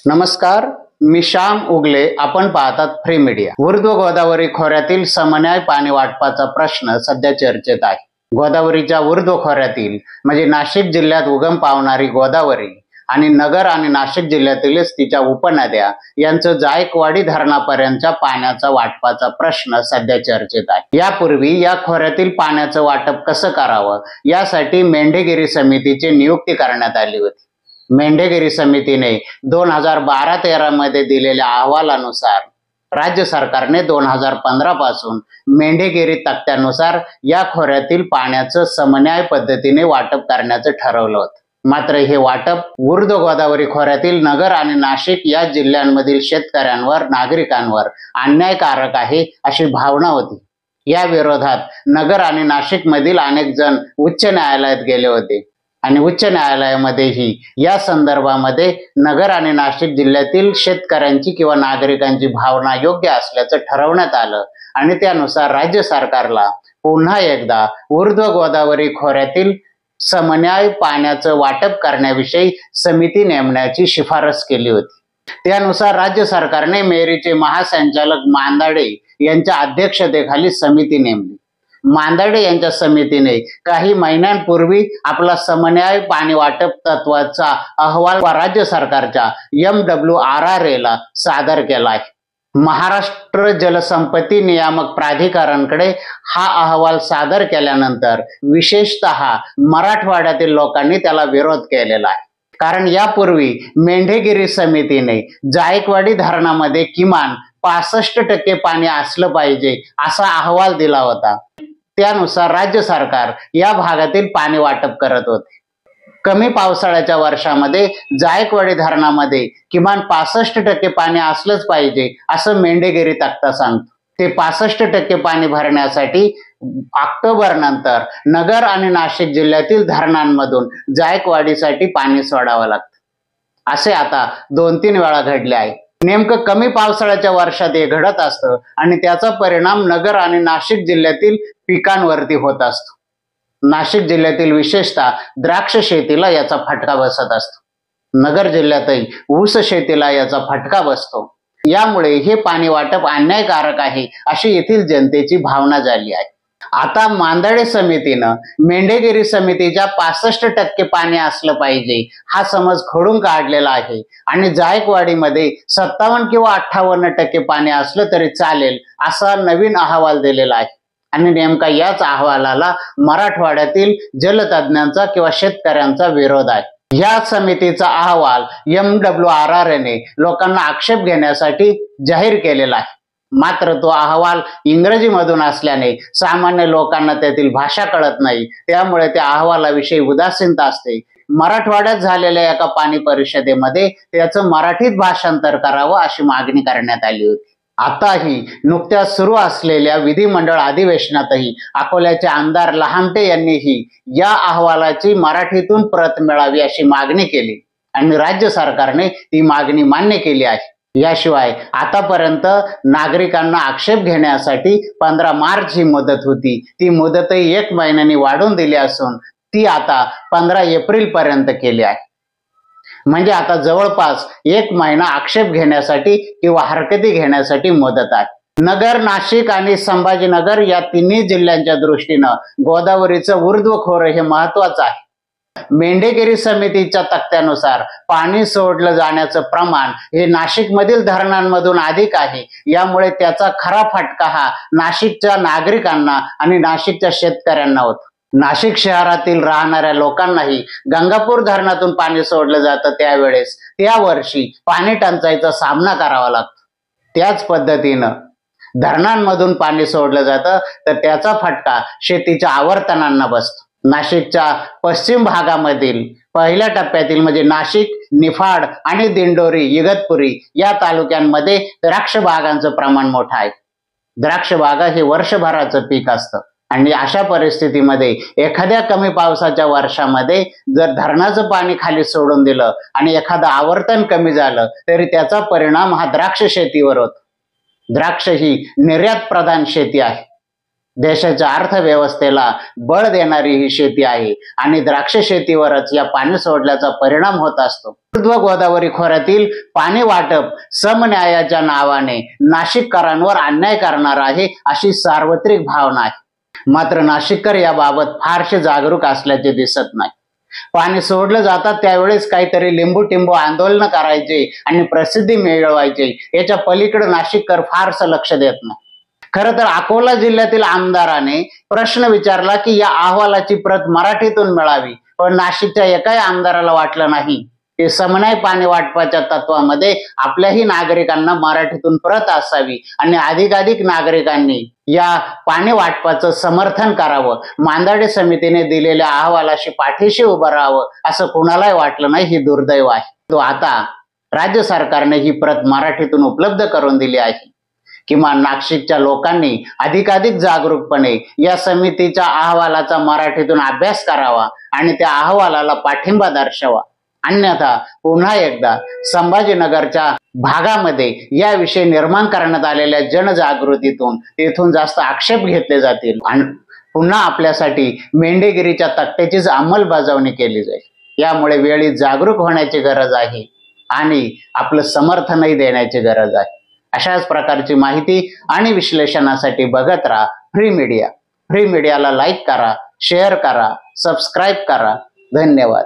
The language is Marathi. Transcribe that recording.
नमस्कार, मी श्याम उगले. आपण पाहतात फ्री मीडिया. ऊर्ध्व गोदावरी खोऱ्यातील समन्वय पाणी वाटपाचा प्रश्न सध्या चर्चेत आहे. गोदावरीच्या ऊर्ध्व खोऱ्यातील म्हणजे नाशिक जिल्ह्यात उगम पावणारी गोदावरी आणि नगर आणि नाशिक जिल्ह्यातीलच तिच्या उपनद्या यांचं जायकवाडी धरणापर्यंतच्या पाण्याचा वाटपाचा प्रश्न सध्या चर्चेत आहे. यापूर्वी या खोऱ्यातील पाण्याचं वाटप कसं करावं यासाठी मेंढेगिरी समितीची नियुक्ती करण्यात आली होती. मेंढेगिरी समितीने 2012-13 मध्ये दिलेल्या अहवालानुसार राज्य सरकारने 2015 पासून मेंढेगिरी तक्त्यानुसार या खोऱ्यातील पाण्याचं समन्वय पद्धतीने वाटप करण्याचं ठरवलं होतं. मात्र हे वाटप ऊर्ध्व गोदावरी खोऱ्यातील नगर आणि नाशिक या जिल्ह्यांमधील शेतकऱ्यांवर नागरिकांवर अन्यायकारक आहे अशी भावना होती. या विरोधात नगर आणि नाशिक मधील अनेक जण उच्च न्यायालयात गेले होते आणि उच्च न्यायालयामध्येही या संदर्भामध्ये नगर आणि नाशिक जिल्ह्यातील शेतकऱ्यांची किंवा नागरिकांची भावना योग्य असल्याचं ठरवण्यात आलं आणि त्यानुसार राज्य सरकारला पुन्हा एकदा ऊर्ध्व गोदावरी खोऱ्यातील समन्वय पाण्याचं वाटप करण्याविषयी समिती नेमण्याची शिफारस केली होती. त्यानुसार राज्य सरकारने मेरीचे महासंचालक मांदाडे यांच्या अध्यक्षतेखाली समिती नेमली. मांदाडे यांच्या समितीने काही महिन्यांपूर्वी आपला समन्वय पाणी वाटप तत्वाचा अहवाल राज्य सरकारच्या MWRRA ला सादर केला आहे. महाराष्ट्र जलसंपत्ती नियामक प्राधिकरणाकडे हा अहवाल सादर केल्यानंतर विशेषतः मराठवाड्यातील लोकांनी त्याला विरोध केलेला आहे. कारण यापूर्वी मेंढेगिरी समितीने जायकवाडी धरणामध्ये किमान 65% पाणी असलं पाहिजे असा अहवाल दिला होता. त्यानुसार राज्य सरकार या भागातील पाणी वाटप करत होते. कमी पावसाळ्याच्या वर्षामध्ये जायकवाडी धरणामध्ये किमान 65% पाणी असलंच पाहिजे असं मेंढेगिरी तक्ता सांगतो. ते 65% पाणी भरण्यासाठी ऑक्टोबर नंतर नगर आणि नाशिक जिल्ह्यातील धरणांमधून जायकवाडीसाठी पाणी सोडावं लागतं. असे आता 2-3 वेळा घडले आहे. नेमकं कमी पावसाळ्याच्या वर्षात हे घडत असतं आणि त्याचा परिणाम नगर आणि नाशिक जिल्ह्यातील पिकांवरती होत असतो. नाशिक जिल्ह्यातील विशेषतः द्राक्ष शेतीला याचा फटका बसत असतो. नगर जिल्ह्यातही ऊस शेतीला याचा फटका बसतो. यामुळे हे पाणी वाटप अन्यायकारक आहे अशी येथील जनतेची भावना झाली आहे. आता मांदाडे समितीनं मेंढेगिरी समितीच्या 65% पाणी असलं पाहिजे हा समज खोडून काढलेला आहे आणि जायकवाडीमध्ये 57 किंवा 58% पाणी असलं तरी चालेल असा नवीन अहवाल दिलेला आहे. आणि नेमका याच अहवालाला मराठवाड्यातील जलतज्ञांचा किंवा शेतकऱ्यांचा विरोध आहे. या समितीचा अहवाल MWRRA ने लोकांना आक्षेप घेण्यासाठी जाहीर केलेला आहे. मात्र तो अहवाल इंग्रजीमधून असल्याने सामान्य लोकांना त्यातील भाषा कळत नाही. त्यामुळे त्या अहवालाविषयी उदासीनता असते. मराठवाड्यात झालेल्या एका पाणी परिषदेमध्ये त्याचं मराठीत भाषांतर करावं अशी मागणी करण्यात आली होती. आताही नुकत्याच सुरू असलेल्या विधिमंडळ अधिवेशनातही अकोल्याचे आमदार लहामटे यांनीही या अहवालाची मराठीतून प्रत मिळावी अशी मागणी केली आणि राज्य सरकारने ती मागणी मान्य केली आहे. याशिवाय आतापर्यंत नागरिकांना आक्षेप घेण्यासाठी 15 मार्च ही मुदत होती. ती मुदतही 1 महिन्याने वाढवून दिली असून ती आता 15 एप्रिल पर्यंत केली आहे. म्हणजे आता जवळपास 1 महिना आक्षेप घेण्यासाठी किंवा हरकती घेण्यासाठी मुदत आहे. नगर, नाशिक आणि संभाजीनगर या तिन्ही जिल्ह्यांच्या दृष्टीनं गोदावरीचं ऊर्ध्व खोरं हे महत्वाचं आहे. मेंढेगिरी समितीच्या तक्त्यानुसार पाणी सोडलं जाण्याचं प्रमाण हे नाशिकमधील धरणांमधून अधिक आहे. यामुळे त्याचा खरा फटका हा नाशिकच्या नागरिकांना आणि नाशिकच्या शेतकऱ्यांना होतो. नाशिक शहरातील राहणाऱ्या लोकांनाही गंगापूर धरणातून पाणी सोडलं जातं त्यावेळेस त्या वर्षी पाणी टंचाईचा सामना करावा लागतो. त्याच पद्धतीनं धरणांमधून पाणी सोडलं जातं तर त्याचा फटका शेतीच्या आवर्तनांना बसतो. नाशिकच्या पश्चिम भागामधील पहिल्या टप्प्यातील म्हणजे नाशिक, निफाड आणि दिंडोरी, इगतपुरी या तालुक्यांमध्ये द्राक्ष बागांचं प्रमाण मोठं आहे. द्राक्ष बागा हे वर्षभराचं पीक असतं आणि अशा परिस्थितीमध्ये एखाद्या कमी पावसाच्या वर्षामध्ये जर धरणाचं पाणी खाली सोडून दिलं आणि एखादं आवर्तन कमी झालं तरी त्याचा परिणाम हा द्राक्ष शेतीवर होतो. द्राक्ष ही निर्यात प्रधान शेती आहे. देशाच्या अर्थव्यवस्थेला बळ देणारी ही शेती आहे आणि द्राक्ष शेतीवरच या पाणी सोडल्याचा परिणाम होत असतो. ऊर्ध्व गोदावरी खोऱ्यातील पाणी वाटप समन्यायाच्या नावाने नाशिककरांवर अन्याय करणार आहे अशी सार्वत्रिक भावना आहे. मात्र नाशिककर याबाबत फारसे जागरूक असल्याचे दिसत नाही. पाणी सोडलं जातात त्यावेळेस काहीतरी लिंबू टिंबू आंदोलन करायचे आणि प्रसिद्धी मिळवायचे, याच्या पलीकडे नाशिककर फारसं लक्ष देत नाही. खरं तर अकोला जिल्ह्यातील आमदाराने प्रश्न विचारला की या अहवालाची प्रत मराठीतून मिळावी, पण नाशिकच्या एकाही आमदाराला वाटलं नाही की समन्याय पाणी वाटपाच्या तत्वामध्ये आपल्याही नागरिकांना मराठीतून प्रत असावी आणि अधिकाधिक नागरिकांनी या पाणी वाटपाचं समर्थन करावं, मांदाडे समितीने दिलेल्या अहवालाशी पाठीशी उभं राहावं असं कुणालाही वाटलं नाही. ही दुर्दैव आहे. तो आता राज्य सरकारने ही प्रत मराठीतून उपलब्ध करून दिली आहे. किमान नाशिकच्या लोकांनी अधिकाधिक जागरूकपणे या समितीच्या अहवालाचा मराठीतून अभ्यास करावा आणि त्या अहवालाला पाठिंबा दर्शवा. अन्यथा पुन्हा एकदा संभाजीनगरच्या भागामध्ये याविषयी निर्माण करण्यात आलेल्या जनजागृतीतून तेथून जास्त आक्षेप घेतले जातील आणि पुन्हा आपल्यासाठी मेंढेगिरीच्या तक्त्याचीच अंमलबजावणी केली जाईल. यामुळे वेळी जागरूक होण्याची गरज आहे आणि आपलं समर्थनही देण्याची गरज आहे. अशाच प्रकारची माहिती आणि विश्लेषणासाठी बघत राहा फ्री मीडिया. फ्री मीडियाला लाईक करा, शेअर करा, सबस्क्राईब करा. धन्यवाद.